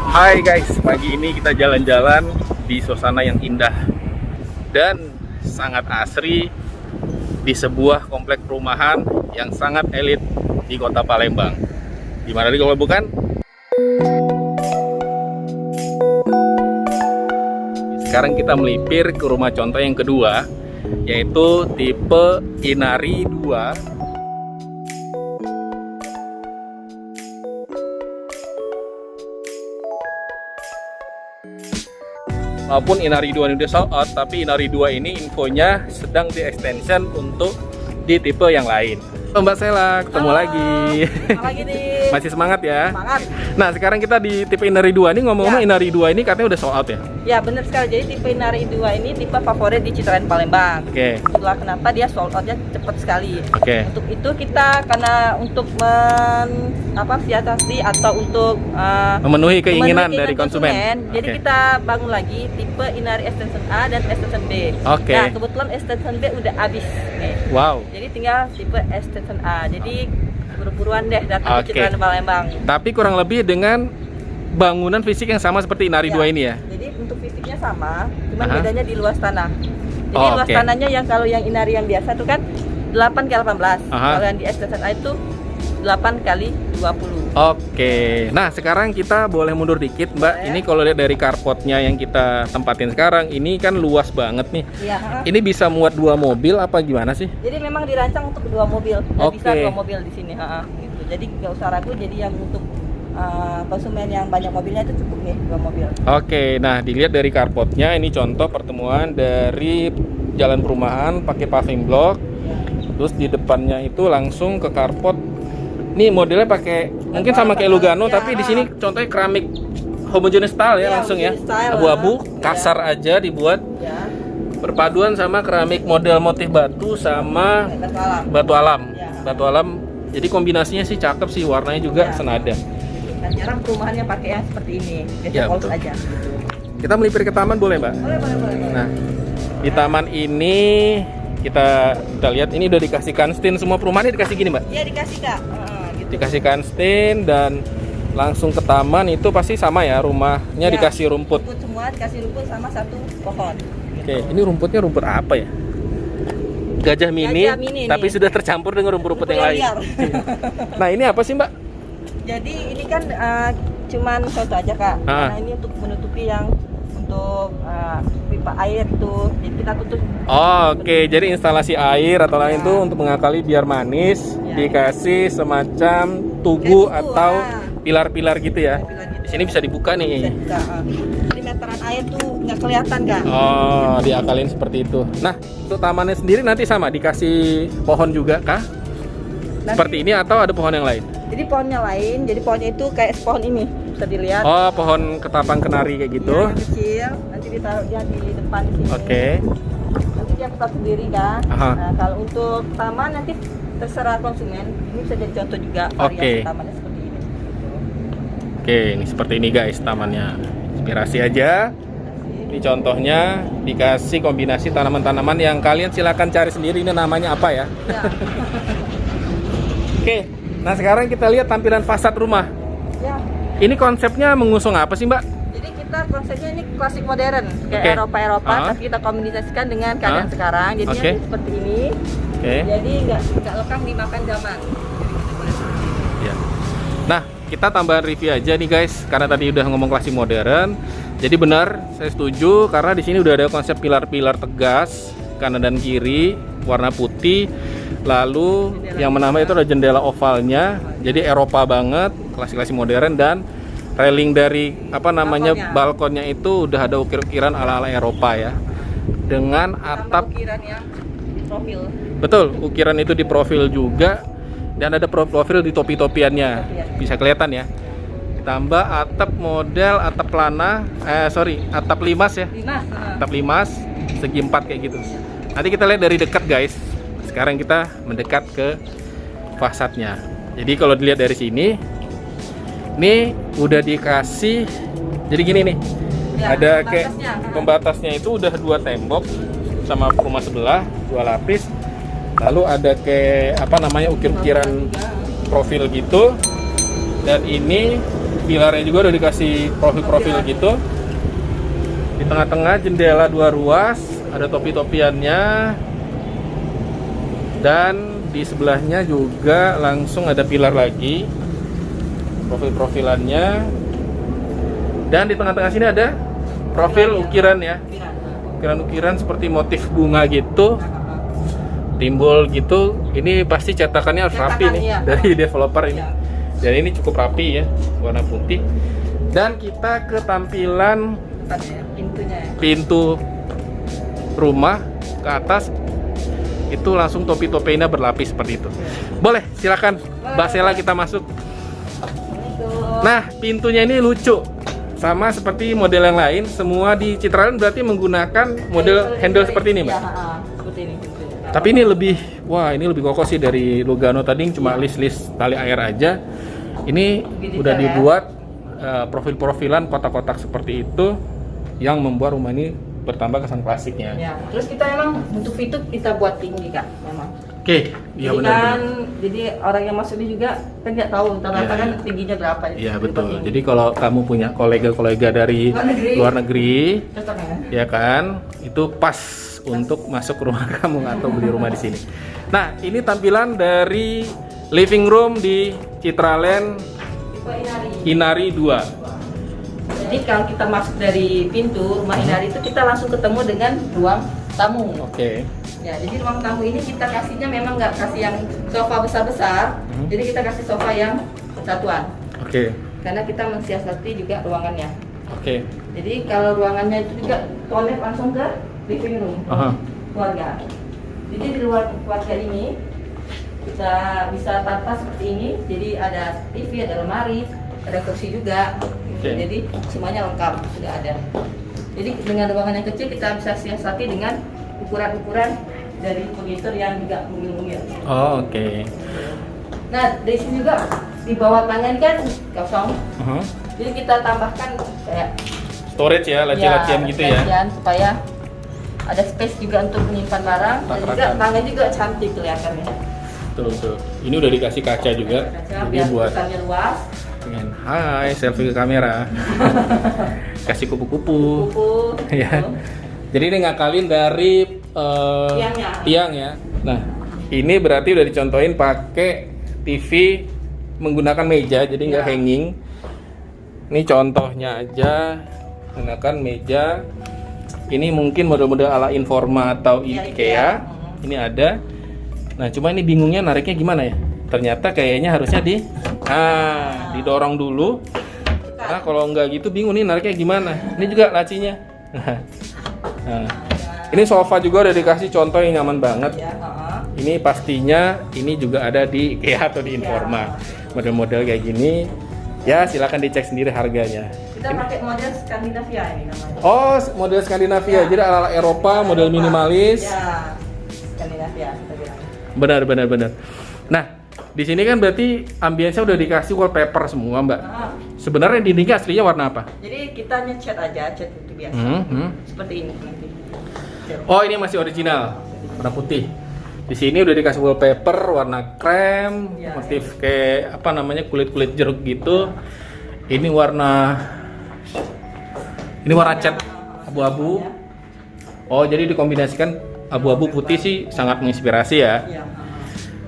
Hai guys, pagi ini kita jalan-jalan di suasana yang indah dan sangat asri di sebuah komplek perumahan yang sangat elit di kota Palembang. Di mana lagi kalau bukan? Sekarang kita melipir ke rumah contoh yang kedua, yaitu tipe Inari 2. Maupun Inari 2 ini udah sold out, tapi Inari 2 ini infonya sedang di extension untuk di tipe yang lain. Mbak Sela, ketemu lagi. Lagi nih. Masih semangat ya? Semangat. Nah, sekarang kita di tipe Inari 2 ini, ngomong-ngomong Ya. Inari 2 ini katanya udah sold out ya? Ya benar sekali. Jadi tipe Inari 2 ini tipe favorit di Citraland Palembang. Oke. Itulah kenapa dia sold outnya cepat sekali. Oke. Untuk itu kita karena untuk siasati atau untuk Memenuhi keinginan memenuhi dari konsumen. Jadi Oke. kita bangun lagi tipe Inari Extension A dan Extension B. Oke. Nah, kebetulan Extension B udah habis nih. Wow. Jadi tinggal tipe Extension A. Jadi buru-buruan deh datang Oke. ke Citraland Palembang. Tapi kurang lebih dengan bangunan fisik yang sama seperti Inari 2 ini ya? Jadi untuk fisiknya sama, cuman Aha. bedanya di luas tanah. Jadi Oh, luas oke. tanahnya yang kalau yang Inari yang biasa itu kan 8 x 18. Aha. Kalau yang di Extension A itu 8 x 20. Oke, nah sekarang kita boleh mundur dikit Mbak. Boleh. Ini kalau lihat dari carportnya yang kita tempatin sekarang, ini kan luas banget nih. Iya. Ini bisa muat 2 mobil apa gimana sih? Jadi memang dirancang untuk 2 mobil. Nggak Oke. bisa 2 mobil di sini. Gitu. Jadi nggak usah ragu. Jadi yang untuk konsumen yang banyak mobilnya itu cukup nih 2 mobil. Oke, nah dilihat dari carportnya, ini contoh pertemuan dari jalan perumahan pakai paving block. Terus di depannya itu langsung ke carport. Nih modelnya pakai mungkin sama kayak Lugano, Ya. tapi di sini contohnya keramik homogeneous style ya, Ya, langsung ya. homogeneous style, Abu-abu, ya. kasar aja dibuat. Ya. Perpaduan sama keramik model motif batu sama Batu alam. batu alam. Ya. Batu alam. Jadi kombinasinya sih cakep sih, warnanya juga Ya. senada. Dan jarang perumahannya pakai yang seperti ini. Biasa Ya, polos betul. aja. Kita melipir ke taman boleh, Mbak? Boleh. Nah, di taman ini kita lihat ini udah dikasih kanstin, semua perumahannya dikasih gini, Mbak. Iya dikasih Kak. Gitu. Dikasih kanstin dan langsung ke taman itu pasti sama ya, rumahnya Ya. dikasih rumput. Rumput semua dikasih rumput sama 1 pohon. Oke, ini rumputnya rumput apa ya? Gajah mini, Gajah mini tapi nih. sudah tercampur dengan rumput-rumput yang lain. liar. Nah, ini apa sih, Mbak? Jadi ini kan cuman contoh aja Kak. Ah. Karena ini untuk menutupi yang untuk pipa air itu. Jadi kita tutup. Oh, oke, jadi instalasi air atau lain Ya. itu untuk mengakali biar manis, Ya. dikasih semacam tugu Tugu, atau pilar-pilar gitu ya. Pilar-pilar gitu. Di sini bisa dibuka Bisa nih. buka, Jadi meteran air tuh nggak kelihatan Kak. Oh, diakalin seperti itu. Nah, untuk tamannya sendiri nanti sama dikasih pohon juga kah? Nanti- Seperti ini atau ada pohon yang lain? Jadi pohonnya lain. Jadi pohonnya itu kayak pohon ini bisa dilihat. Oh, pohon ketapang kenari kayak gitu. Iya, yang kecil. Nanti ditaruhnya di depan sini. Oke. Nanti dia tetap sendiri kan. Aha. Nah, kalau untuk taman nanti terserah konsumen. Ini bisa jadi contoh juga variasi Oke. tamannya seperti ini. Oke, ini seperti ini guys tamannya. Inspirasi aja. Ini contohnya dikasih kombinasi tanaman-tanaman yang kalian silakan cari sendiri ini namanya apa ya. Ya. Oke, nah sekarang kita lihat tampilan fasad rumah. Ya. Ini konsepnya mengusung apa sih Mbak? Jadi kita konsepnya ini klasik modern kayak Oke. Eropa, Ah. tapi kita kombinasikan dengan keadaan Ah. sekarang. Jadi Oke. seperti ini. Oke. Jadi nggak lekang dimakan zaman. Ya. Nah, kita tambahan review aja nih guys, karena tadi udah ngomong klasik modern. Jadi benar, saya setuju karena di sini udah ada konsep pilar-pilar tegas kanan dan kiri, warna putih. Lalu yang menambah itu ada jendela ovalnya, jadi Eropa banget, klasik-klasik modern dan railing dari balkonnya itu udah ada ukir-ukiran ala-ala Eropa ya. Dengan atap, Ukiran yang profil. betul, ukiran itu di profil juga dan ada profil di topi-topiannya. Bisa kelihatan ya. Tambah atap model atap pelana, atap limas ya. Atap limas segi 4 kayak gitu. Nanti kita lihat dari dekat guys. Sekarang kita mendekat ke fasadnya. Jadi kalau dilihat dari sini, ini udah dikasih. Jadi gini nih, Ya, ada kayak pembatasnya. pembatasnya itu udah 2 tembok. sama rumah sebelah, 2 lapis. Lalu ada kayak apa namanya ukir-ukiran profil gitu. Dan ini pilarnya juga udah dikasih profil-profil gitu. Di tengah-tengah jendela 2 ruas, ada topi-topiannya. Dan di sebelahnya juga langsung ada pilar lagi, profil-profilannya. Dan di tengah-tengah sini ada profil ukiran ya, ukiran-ukiran seperti motif bunga gitu, timbul gitu. Ini pasti cetakannya harus rapi nih dari developer ini. Dan ini cukup rapi ya, warna putih. Dan kita ke tampilan pintu rumah ke atas. Itu langsung topi-topinya berlapis seperti itu. Boleh, silakan Mbak Sela kita masuk. Nah, pintunya ini lucu. Sama seperti model yang lain, semua di Citraland berarti menggunakan model handle seperti ini, Mbak. Seperti ini. Tapi ini lebih, wah ini lebih kokoh sih dari Lugano tadi, cuma list-list tali air aja. Ini udah dibuat profil-profilan kotak-kotak seperti itu yang membuat rumah ini bertambah kesan klasiknya. Ya, terus kita emang untuk pintu kita buat tinggi Kak, memang. Oke, iya Jadi benar. kan, jadi orang yang masuk ini juga kan nggak tahu ternyata kan tingginya berapa. Iya betul. Jadi kalau kamu punya kolega-kolega dari luar negeri, cocok ya? ya kan, itu pas untuk masuk rumah kamu atau beli rumah di sini. Nah, ini tampilan dari living room di Citraland Tipe Inari Inari. 2. Jadi kalau kita masuk dari pintu rumah Inari itu kita langsung ketemu dengan ruang tamu. Oke. Ya, jadi ruang tamu ini kita kasihnya memang nggak kasih yang sofa besar-besar, jadi kita kasih sofa yang satuan. Oke. Karena kita mensiasati juga ruangannya. Oke. Jadi kalau ruangannya itu juga connect langsung ke living room keluarga. Jadi di luar keluarga ini kita bisa tata seperti ini. Jadi ada TV, ada lemari, ada kursi juga. Jadi semuanya lengkap sudah ada. Jadi dengan ruangan yang kecil kita bisa siasati dengan ukuran-ukuran dari furnitur yang juga mungil-mungil. Oh, oke. Nah, dari sini juga di bawah tangan kan kosong. Jadi kita tambahkan kayak Storage ya, laci-lacian gitu ya. lacian supaya ada space juga untuk menyimpan barang dan juga tangan juga cantik kelihatannya. Betul. Ini udah dikasih kaca juga. Kaca, Jadi biar buat tulisannya luas. pengen hai selfie ke kamera. Kasih kupu-kupu. Kupu. Ya. Jadi ini ngakalin dari tiang ya. Nah, ini berarti udah dicontohin pakai TV menggunakan meja, jadi nggak hanging. Ini contohnya aja menggunakan meja. Ini mungkin model-model ala Informa atau IKEA. Ini ada. Nah, cuma ini bingungnya nariknya gimana ya? Ternyata kayaknya harusnya didorong dulu. Nah, kalau nggak gitu bingung nih nariknya gimana. Ini juga lacinya. Nah, ini sofa juga udah dikasih contoh yang nyaman banget. Ini pastinya ini juga ada di IKEA atau di Informa. Model-model kayak gini, ya silakan dicek sendiri harganya. Kita pakai model Skandinavia ini namanya. Oh, model Skandinavia, jadi ala Eropa, model minimalis. Ya, Skandinavia. Benar. Nah, di sini kan berarti ambience udah dikasih wallpaper semua, Mbak. Sebenarnya dindingnya aslinya warna apa? Jadi kita ngecat aja, cat itu biasa. Seperti ini nanti. Oh, ini masih original, warna putih. Di sini udah dikasih wallpaper warna krem, motif kayak apa namanya kulit-kulit jeruk gitu. Ini warna cat abu-abu. Oh, jadi dikombinasikan abu-abu putih sih sangat menginspirasi ya.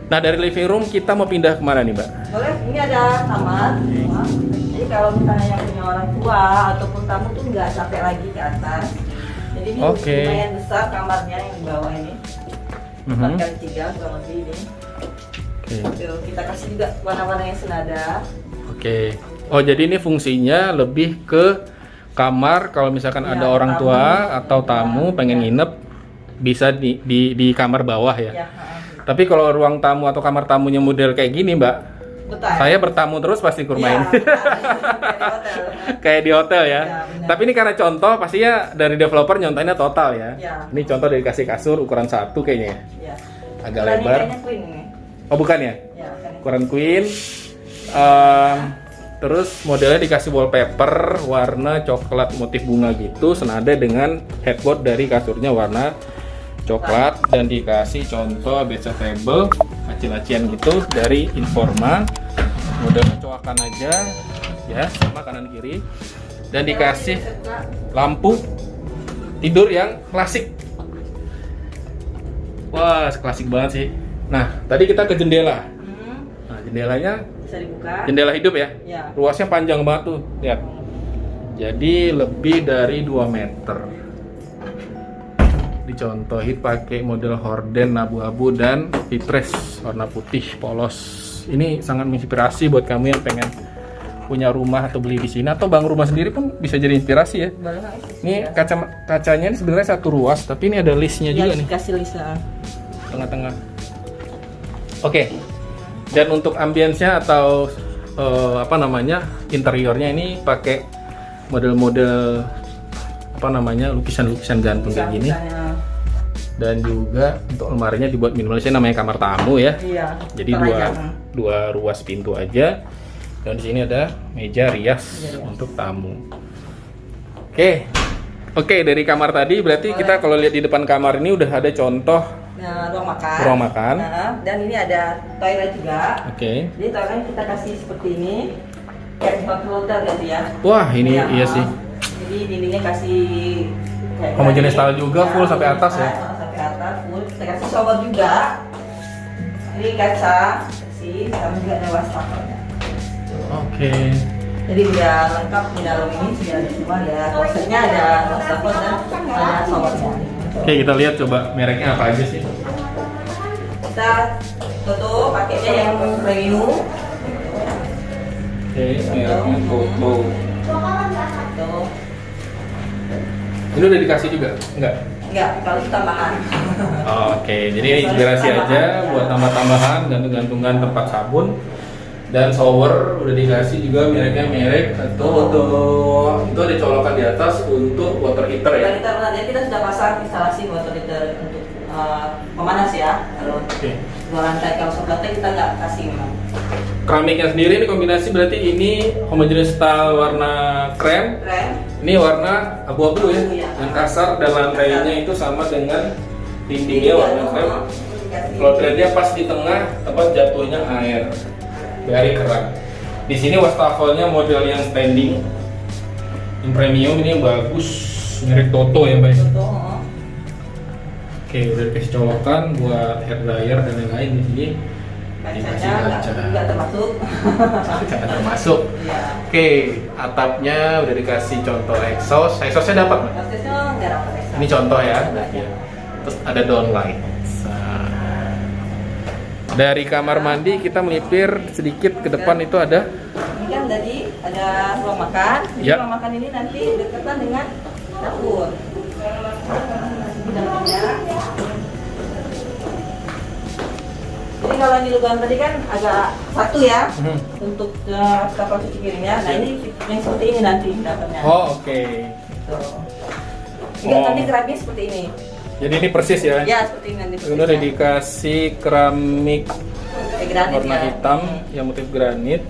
Nah, dari living room kita mau pindah kemana nih, Mbak? Boleh, ini ada kamar. Jadi kalau misalnya yang punya orang tua ataupun tamu tuh nggak capek lagi ke atas. Jadi ini lumayan besar kamarnya yang di bawah ini. 4x3 kurang lebih ini. Tuh, kita kasih juga warna-warna yang senada. Oh, jadi ini fungsinya lebih ke kamar kalau misalkan ada orang tua atau tamu pengen nginep bisa di kamar bawah ya. Tapi kalau ruang tamu atau kamar tamunya model kayak gini, Mbak, saya bertamu terus pasti ke rumah ini. Kayak di hotel ya. Tapi ini karena contoh, pastinya dari developer nyontoinnya total ya. Ini contoh dari kasih kasur ukuran 1 kayaknya ya. Agak lebar. Oh, bukan ya? Ukuran queen. Terus modelnya dikasih wallpaper warna coklat motif bunga gitu, senada dengan headboard dari kasurnya warna coklat dan dikasih contoh bedside table aci-acian gitu dari Informa. Model coakan aja ya, sama kanan kiri. Dan dikasih lampu tidur yang klasik. Wah, klasik banget sih. Nah, tadi kita ke jendela. Nah, jendelanya bisa dibuka. jendela hidup ya. Ya. Luasnya panjang banget tuh, lihat. Jadi lebih dari 2 meter. Dicontohin pakai model horden abu-abu dan fitres warna putih polos. Ini sangat menginspirasi buat kamu yang pengen punya rumah atau beli di sini atau bangun rumah sendiri pun bisa jadi inspirasi ya. Ini kacanya ini sebenarnya satu ruas, tapi ini ada listnya juga nih. Kasih listnya. Tengah-tengah. Oke. Dan untuk ambience-nya atau apa namanya interiornya ini pakai model-model apa namanya lukisan-lukisan gantung kayak gini. Dan juga untuk lemarinya dibuat minimalis, namanya kamar tamu ya. Iya. Jadi dua ruas pintu aja. Dan di sini ada meja rias untuk tamu. Oke, dari kamar tadi berarti kita kalau lihat di depan kamar ini udah ada contoh ruang makan. Dan ini ada toilet juga. Oke. Jadi toilet kita kasih seperti ini, kayak tempat hotel gitu ya. Wah, ini iya sih. Jadi dindingnya kasih homogeneous style juga, full sampai atas ya. Sampai atas full. Kita kasih shower juga. Ini kaca, sama juga ada wastafelnya. Oke. Jadi udah lengkap di dalam ini, sudah ada semua ya. Konsepnya ada wastafel dan ada showernya. Oke, kita lihat coba mereknya apa aja sih. Kita foto paketnya yang premium. Oke, mereknya Toto. Ini udah dikasih juga? Enggak, kalau itu tambahan. Oke, jadi ini inspirasi aja buat tambah-tambahan, gantung-gantungan tempat sabun. Dan shower udah dikasih juga mereknya merek Toto. Itu ada colokan di atas untuk water heater ya. Water heater, jadi kita sudah pasang instalasi water heater untuk pemanas ya. Kalau dua lantai, kalau satu lantai kita nggak kasih memang. Keramiknya sendiri ini kombinasi berarti ini homogeneous style warna krem. Ini warna abu-abu ya, yang kasar, dan lantainya itu sama dengan dindingnya warna krem. Kalau threadnya pas di tengah tempat jatuhnya air dari keran. Di sini wastafelnya model yang standing, yang premium, ini yang bagus, merek Toto ya Mbak. Oke, udah dikasih colokan buat hair dryer dan lain-lain di sini. Dikasih kaca. Nggak termasuk. Kaca termasuk. Iya. Oke, atapnya udah dikasih contoh exhaust. Exhaustnya dapat Mbak? Exhaustnya nggak dapat. Ini contoh ya. Terus ada downlight. Dari kamar mandi kita melipir sedikit ke depan, itu ada. Ini kan tadi ada ruang makan. Jadi ruang makan ini nanti dekatan dengan dapur. Jadi kalau yang di luar tadi kan agak satu ya untuk kapal cuci piringnya. Nah ini yang seperti ini nanti dapatnya. Oh oke. Ini nanti keramiknya seperti ini. Jadi ini persis ya? Ya, seperti ini nanti persis. Udah dikasih keramik warna hitam yang motif granit.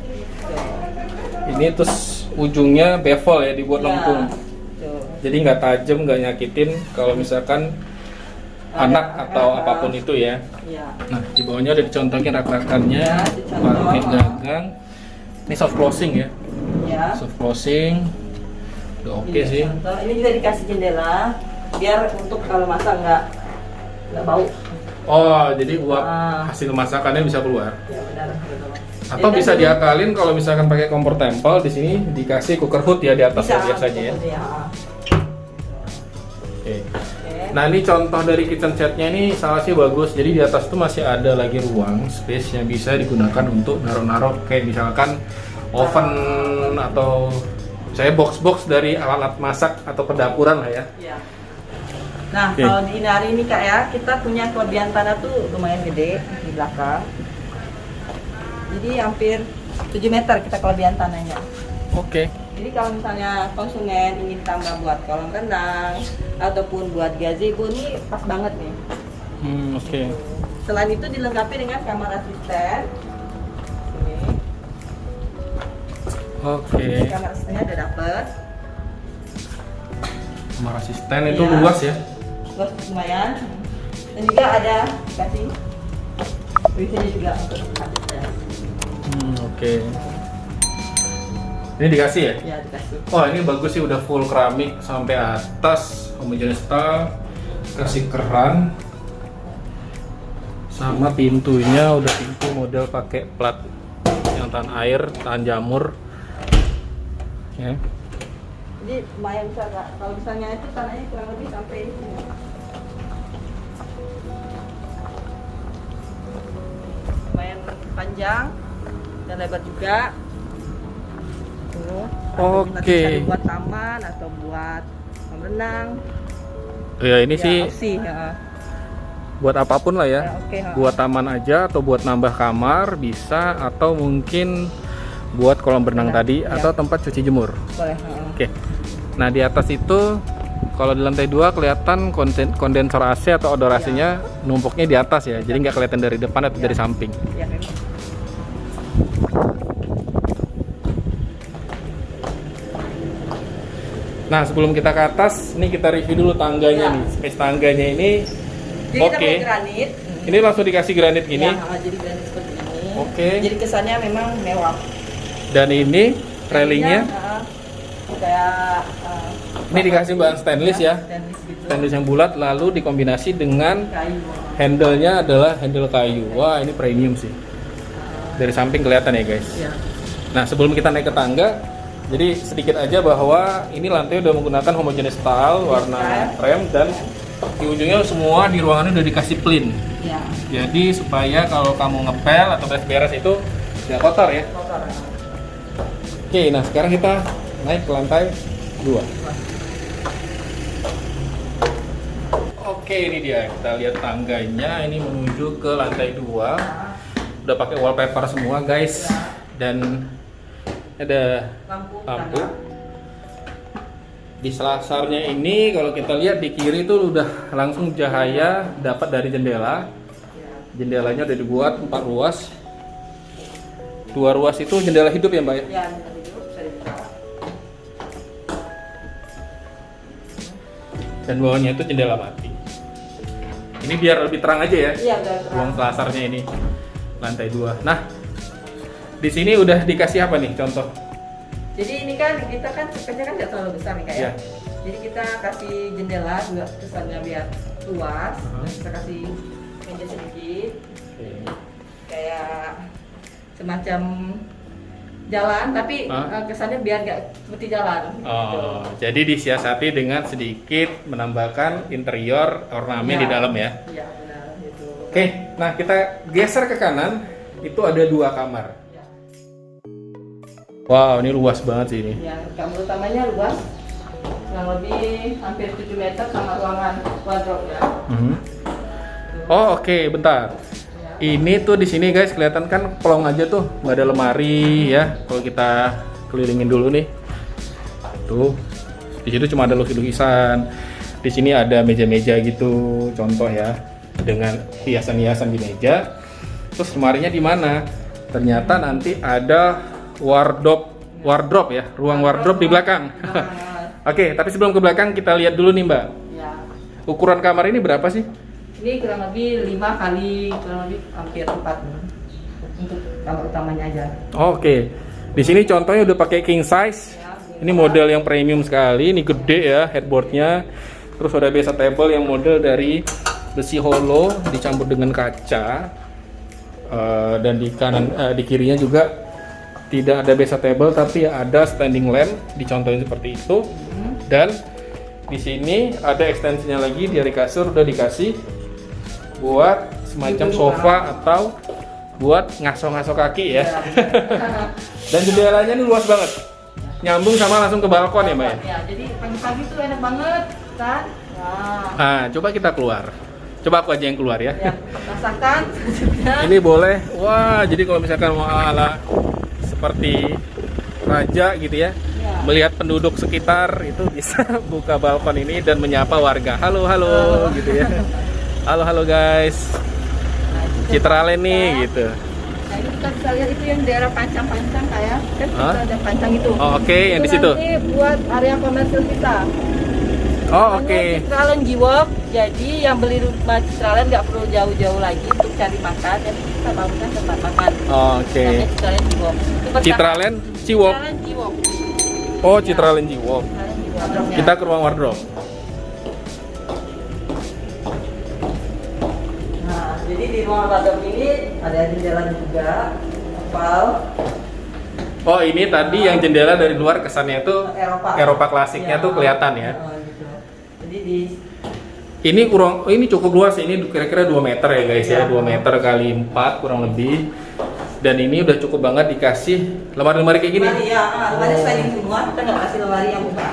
Ini terus ujungnya bevel ya, dibuat lengkung. Jadi nggak tajam, nggak nyakitin kalau misalkan anak atau apapun itu ya. Nah, di bawahnya udah dicontohin rak-rakannya, pakai gagang. Ini soft closing ya? Soft closing. Udah oke sih. Ini juga dikasih jendela, biar untuk kalau masak nggak bau. Oh, jadi uap hasil masakannya bisa keluar. Ya, benar. Atau bisa diakalin kalau misalkan pakai kompor tempel, di sini dikasih cooker hood ya di atas bisa, biasanya ya. Oke. Nah, ini contoh dari kitchen setnya ini salah sih bagus. Jadi di atas tuh masih ada lagi ruang space yang bisa digunakan untuk naruh-naruh kayak misalkan oven atau saya box-box dari alat-alat masak atau perdapuran lah ya. Iya. Nah, kalau di hari ini Kak ya, kita punya kelebihan tanah tuh lumayan gede di belakang. Jadi hampir 7 meter kita kelebihan tanahnya. Oke. Jadi kalau misalnya konsumen ingin tambah buat kolam renang ataupun buat gazebo, ini pas banget nih. Oke. Selain itu dilengkapi dengan kamar asisten. Ini. Oke. Kamar asistennya udah dapet. Kamar asisten itu luas ya? Luas lumayan. Dan juga ada kasih wifi juga untuk adanya. Oke. Ini dikasih ya? Ya, dikasih. Oh, ini bagus sih, udah full keramik sampai atas, homogeneous style, kasih keran, sama pintunya udah pintu model pakai plat yang tahan air, tahan jamur. Ya. Jadi lumayan besar Kak. Kalau misalnya itu tanahnya kurang lebih sampai ini. Lumayan panjang dan lebar juga. Tuh. Oke. Bisa buat taman atau buat kolam renang. Ya ini Ya, sih opsi, ya. buat apapun lah ya. Ya, oke, ha. Buat taman aja atau buat nambah kamar bisa, atau mungkin buat kolam berenang tadi ya. atau tempat cuci jemur. Boleh. Ha. Oke. Nah, di atas itu kalau di lantai 2 kelihatan kondensor AC atau odor AC-nya numpuknya di atas ya. Jadi nggak kelihatan dari depan atau dari samping. Ya, memang. Nah, sebelum kita ke atas, ini kita review dulu tangganya Ya. nih. Space tangganya ini Jadi kita oke. pakai granit. Ini langsung dikasih granit gini. Ya, jadi granit seperti ini. Oke. Jadi kesannya memang mewah. Dan ini railingnya Kayak ini dikasih bahan stainless ya. Stainless gitu. Stainless yang bulat, lalu dikombinasi dengan Kayu. handle-nya adalah handle kayu. Wah, ini premium sih. Dari samping kelihatan ya guys. Ya. Nah, sebelum kita naik ke tangga, jadi sedikit aja bahwa ini lantai udah menggunakan homogeneous style warna krem, dan di ujungnya semua di ruangan udah dikasih clean. Ya. Jadi supaya kalau kamu ngepel atau beres-beres itu nggak kotor ya. Kotor. Oke, nah sekarang kita naik ke lantai 2. Oke, ini dia. Kita lihat tangganya, ini menuju ke lantai 2. Udah pakai wallpaper semua guys. Dan ada lampu. Di selasarnya ini kalau kita lihat di kiri itu udah langsung cahaya dapat dari jendela. Jendelanya udah dibuat 4 ruas. 2 ruas itu jendela hidup ya Mbak ya? Ya, bisa dibuka. Dan bawahnya itu jendela mati. Ini biar lebih terang aja ya. Iya, udah terang. Ruang selasarnya ini lantai 2. Nah, di sini udah dikasih apa nih contoh? Jadi ini kan kita kan speknya kan nggak terlalu besar nih kayak. Iya. Jadi kita kasih jendela juga kesannya biar luas. Uh-huh. Kita kasih meja sedikit. Oke. Kayak semacam jalan tapi kesannya biar nggak seperti jalan. Oh, jadi disiasati dengan sedikit menambahkan interior ornamen Ya. di dalam ya. Iya benar gitu. Oke, nah kita geser ke kanan, itu ada 2 kamar. Ya. Wow, ini luas banget sih ini. Ya, kamar utamanya luas, kurang lebih hampir 7 meter sama ruangan wardrobe ya. Mhm. Oh, oke, bentar. Ini tuh di sini guys kelihatan kan plong aja tuh, nggak ada lemari ya. Kalau kita kelilingin dulu nih, tuh di situ cuma ada lukisan. Di sini ada meja-meja gitu, contoh ya, dengan hiasan-hiasan di meja. Terus lemarinya di mana? Ternyata nanti ada wardrobe ya, ruang wardrobe di belakang. Oke, tapi sebelum ke belakang kita lihat dulu nih Mbak. Ya. Ukuran kamar ini berapa sih? Ini kurang lebih 5 kali kurang lebih hampir 4 untuk kamar utamanya aja. Oke, di sini contohnya udah pakai king size. Ini model yang premium sekali, ini gede ya headboardnya. Terus ada bedside table yang model dari besi hollow dicampur dengan kaca. Dan di kanan, di kirinya juga tidak ada bedside table, tapi ada standing lamp, dicontohin seperti itu. Dan di sini ada ekstensinya lagi dari kasur, udah dikasih buat semacam sofa atau buat ngaso-ngaso kaki ya. Dan jendelanya ini luas banget, nyambung sama langsung ke balkon ya Mbak ya. Ya, jadi pagi-pagi tuh enak banget kan. Nah, coba kita keluar. Coba aku aja yang keluar ya. Ya, rasakan maksudnya. Ini boleh. Wah, jadi kalau misalkan mau ala seperti raja gitu ya, melihat penduduk sekitar itu bisa buka balkon ini dan menyapa warga. Halo, halo gitu ya. Halo, halo guys. Citralen nih gitu. Nah, ini kita bisa lihat itu yang daerah pancang-pancang kayak kan kita ada pancang itu. Oh, oke, yang di situ. Nanti buat area komersil kita. Oh, oke. Citraland G-Walk. Jadi yang beli rumah Citraland nggak perlu jauh-jauh lagi untuk cari makan, jadi kita bangunkan tempat makan. Oke. Namanya Citraland G-Walk. Citraland G-Walk. Citraland G-Walk. Oh, Citraland G-Walk. Citraland G-Walk. Kita ke ruang wardrobe. Nah, jadi di ruang wardrobe ini ada jendela juga, oval. Oh, ini tadi yang jendela dari luar kesannya itu Eropa klasiknya Ya. tuh kelihatan ya. Gitu. Jadi di Ini ini cukup luas, ini kira-kira 2 meter ya guys ya, 2 meter kali 4 kurang lebih. Dan ini udah cukup banget dikasih lemari-lemari kayak gini. lemari ya, lemari sliding semua, kita nggak kasih lemari yang buka.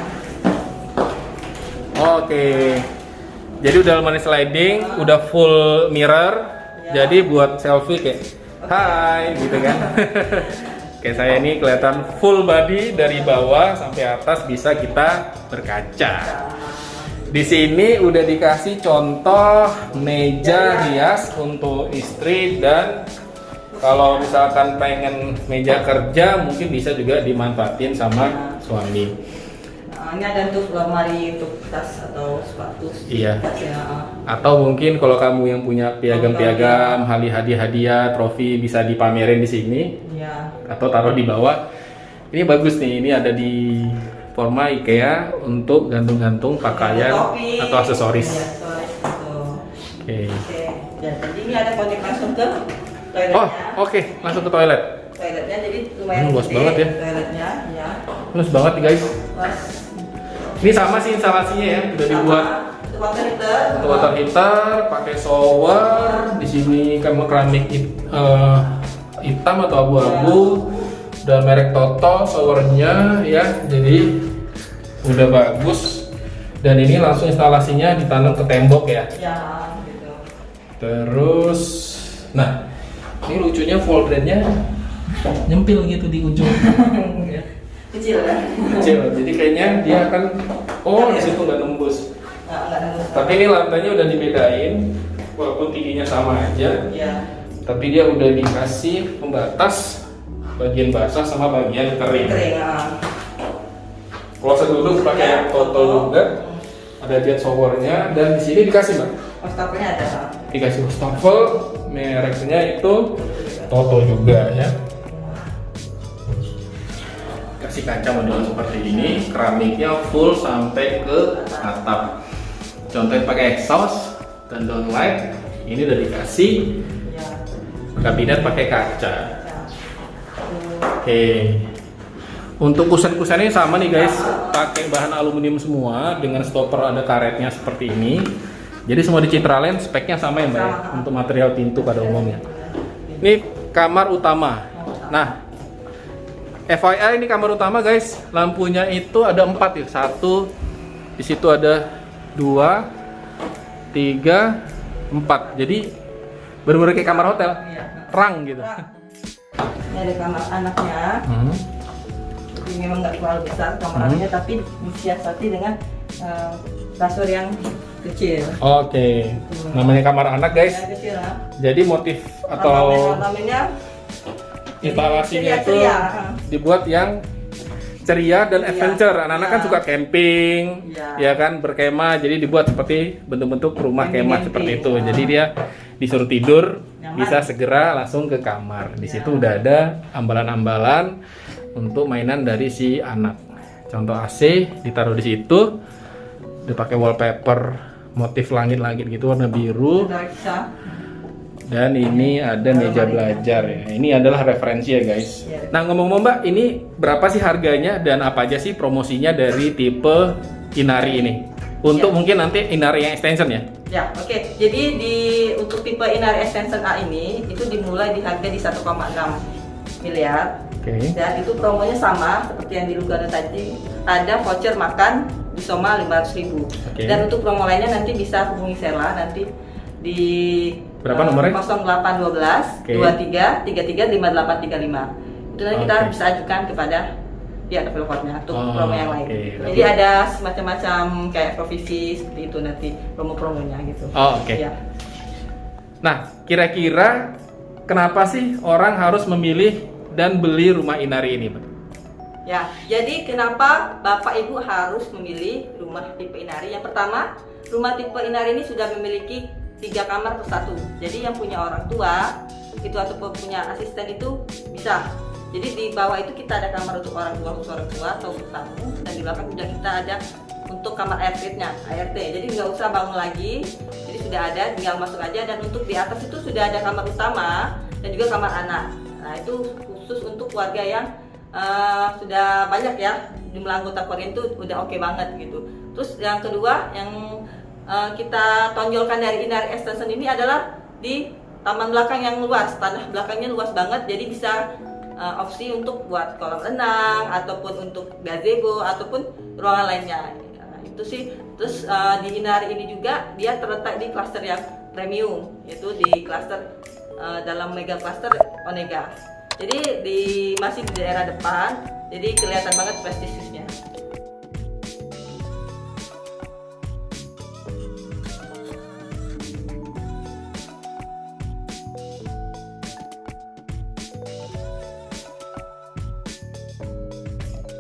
Oke. Jadi udah lemari sliding, udah full mirror. Ya. Jadi buat selfie kayak hai gitu kan. Kayak saya ini kelihatan full body dari bawah sampai atas bisa kita berkaca. Di sini udah dikasih contoh meja hias untuk istri, dan kalau misalkan pengen meja kerja mungkin bisa juga dimanfaatin sama suami. Nah, ini ada untuk lemari untuk tas atau sepatu. Iya. Tas ya. Atau mungkin kalau kamu yang punya piagam-piagam, hadiah-hadiah, trofi bisa dipamerin di sini Iya. atau taruh di bawah. Ini bagus nih, ini ada di forma IKEA untuk gantung-gantung pakaian Topi. atau aksesoris. Iya, aksesoris gitu. Oke. Oke. Ya, jadi ini ada konek langsung ke toiletnya. Oh, oke, langsung ke toilet. Toiletnya jadi lumayan Luas gede, banget ya. Toiletnya, ya. Luas banget nih guys. Luas. Ini sama sih instalasinya ya, udah dibuat Untuk water heater. untuk water heater, pakai shower. Di sini keramik hitam atau abu-abu. Udah merek Toto showernya ya, jadi udah bagus. Dan ini langsung instalasinya ditanam ke tembok ya. Ya, gitu. Terus, nah ini lucunya foldernya nyempil gitu di ujung. Kecil kan? Kecil, jadi kayaknya dia akan di situ nggak nembus. Nggak nembus. Tapi ini lantainya udah dibedain, walaupun tingginya sama aja. Ya. Tapi dia udah dikasih pembatas bagian basah sama bagian kering. Kering. Kalau duduk pakai yang Toto juga, ada jet showernya, dan di sini dikasih mbak. Wastafelnya ada. Dikasih wastafel, mereknya itu Toto juga ya. Kasih kaca model seperti ini, keramiknya full sampai ke atap. Contohnya pakai exhaust dan downlight. Ini udah dikasih Ya. kabinet pakai kaca. Ya. Oke. Untuk kusen-kusennya sama nih guys, pakai bahan aluminium semua dengan stopper ada karetnya seperti ini. Jadi semua di Citraland speknya sama ya mbak ya, untuk material pintu pada umumnya. Ini kamar utama. Nah, FYI ini kamar utama guys, lampunya itu ada 4 ya. 1, di situ ada 2, 3, 4. Jadi bener-bener kayak kamar hotel, Iya. terang gitu. Ini ada kamar anaknya. Ini memang nggak terlalu besar kamar anaknya, tapi disiasati dengan kasur yang kecil. Oke, namanya kamar anak guys. Yang kecil lah. Jadi motif atau ornamennya instalasinya itu ceria. dibuat yang ceria dan Ceria. adventure. Anak-anak kan Iya. suka camping, Iya. ya kan, berkemah. Jadi dibuat seperti bentuk-bentuk rumah kemah Camping. seperti itu. Jadi dia disuruh tidur, Nyaman. bisa segera langsung ke kamar. Di Iya. situ udah ada ambalan-ambalan untuk mainan dari si anak. Contoh AC ditaruh di situ. Udah pakai wallpaper motif langit-langit gitu warna biru. Ada kisah. Dan ini ada meja belajar ya. Ini adalah referensi ya guys. Iya. Nah ngomong-ngomong mbak, ini berapa sih harganya dan apa aja sih promosinya dari tipe Inari ini? Untuk Iya. mungkin nanti Inari yang extension ya? Ya, oke. Jadi untuk tipe Inari Extension A ini itu dimulai di harga di 1,6 miliar. Oke. Dan itu promonya sama seperti yang di Lugano tadi. Ada voucher makan di Soma 500.000. Oke. Dan untuk promo lainnya nanti bisa hubungi Sela nanti di Berapa nomornya? 0812 Oke. 23 33 5835. Itu nanti kita Oke. bisa ajukan kepada pihak developernya untuk Oh, promo yang lain. oke. Jadi ada semacam-macam kayak provisi seperti itu nanti promo-promonya gitu. Oh, oke. Ya. Nah kira-kira kenapa sih orang harus memilih dan beli rumah Inari ini mbak? Ya, jadi kenapa Bapak Ibu harus memilih rumah tipe Inari? Yang pertama, rumah tipe Inari ini sudah memiliki 3 kamar per satu. Jadi yang punya orang tua itu ataupun punya asisten itu bisa. Jadi di bawah itu kita ada kamar untuk orang tua, khusus orang tua atau untuk tamu, dan di belakang sudah kita ada untuk kamar ART-nya, ART. Jadi nggak usah bangun lagi. Jadi sudah ada, tinggal masuk aja. Dan untuk di atas itu sudah ada kamar utama dan juga kamar anak. Nah, itu khusus untuk keluarga yang sudah banyak ya, jumlah anggota keluarga itu udah oke banget gitu. Terus yang kedua yang kita tonjolkan dari Inari Extension ini adalah di taman belakang yang luas, tanah belakangnya luas banget, jadi bisa opsi untuk buat kolam renang ataupun untuk gazebo ataupun ruangan lainnya. Nah, itu sih. Terus di Inari ini juga dia terletak di klaster yang premium, yaitu di klaster dalam mega klaster Onega. Jadi masih di daerah depan, jadi kelihatan banget prestisnya